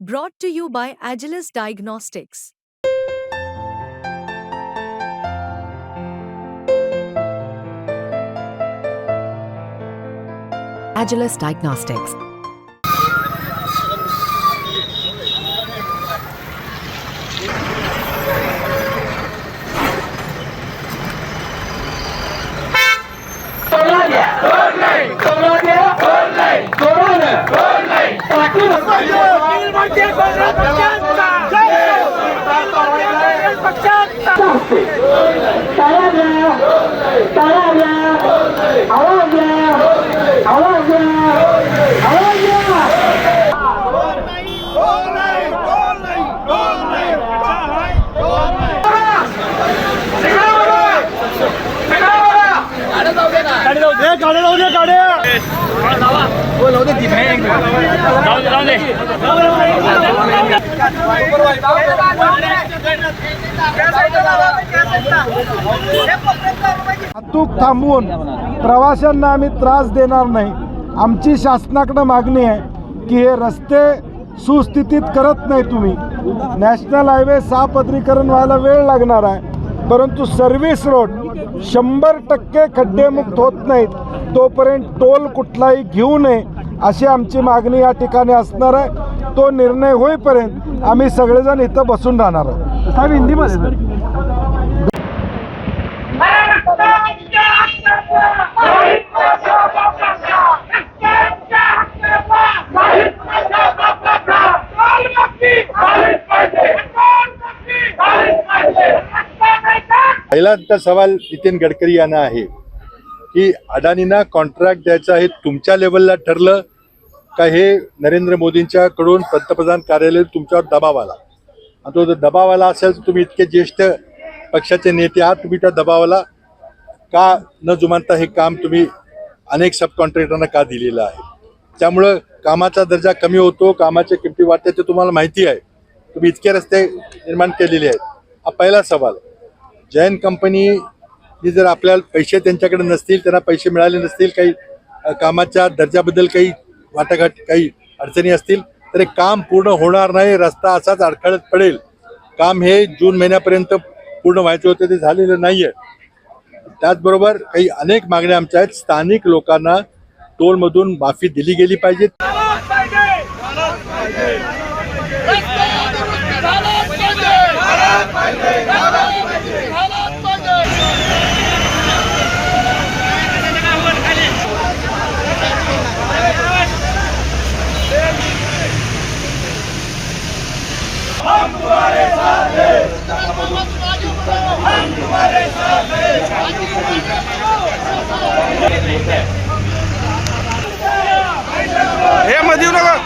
Brought to you by Agilus Diagnostics. Agilus Diagnostics. वाहतूक थांबवून प्रवाशांना आम्ही त्रास देणार नाही। आमची शासनाकडे मागणी आहे की हे रस्ते सुस्थितीत करत नाही तुम्ही। नॅशनल हायवे सहापदरीकरण व्हायला वेळ लागणार आहे, परंतु सर्व्हिस रोड 100% खड्डेमुक्त होत नाहीत तोपर्यंत टोल कुठलाही घेऊ नये अशी आमची मागणी या ठिकाणी असणार आहे। तो निर्णय होईपर्यंत आम्ही सगळेजण इथं बसून राहणार आहोत। साहेब हिंदीमध्ये पहिला सवाल नितीन गडकरी यांना आहे की अडानींना कॉन्ट्रॅक्ट द्यायचं आहे, तुमच्या लेवलला ठरलं का हे नरेंद्र मोदींच्याकडून पंतप्रधान कार्यालय तुमच्यावर दबाव आला? आणि तो जर दबाव आला असेल तर तुम्ही इतके ज्येष्ठ पक्षाचे नेते आहात, तुम्ही त्या दबावाला का न जुमानता हे काम तुम्ही अनेक सब कॉन्ट्रॅक्टरांना का दिलेलं आहे? त्यामुळं कामाचा दर्जा कमी होतो, कामाच्या किमती वाढतात, ते तुम्हाला माहिती आहे। तुम्ही इतके रस्ते निर्माण केलेले आहेत। हा पहिला सवाल। जैन कंपनी जर आपल्याला पैसे त्यांच्याकडे नसतील, त्यांना पैसे मिळाले नसतील, काही कामाच्या दर्जाबद्दल काही वाटाघाट काही अडचणी असतील तर हे काम पूर्ण होणार नाही, रस्ता असाच अडखळत पडेल। काम हे जून महिन्यापर्यंत पूर्ण व्हायचे होते, ते झालेलं नाही आहे। त्याचबरोबर काही अनेक मागण्या आमच्या आहेत। स्थानिक लोकांना टोलमधून माफी दिली गेली पाहिजे। हम तुम्हारे साथ हैं, हम तुम्हारे साथ हैं। हे मधीव नगर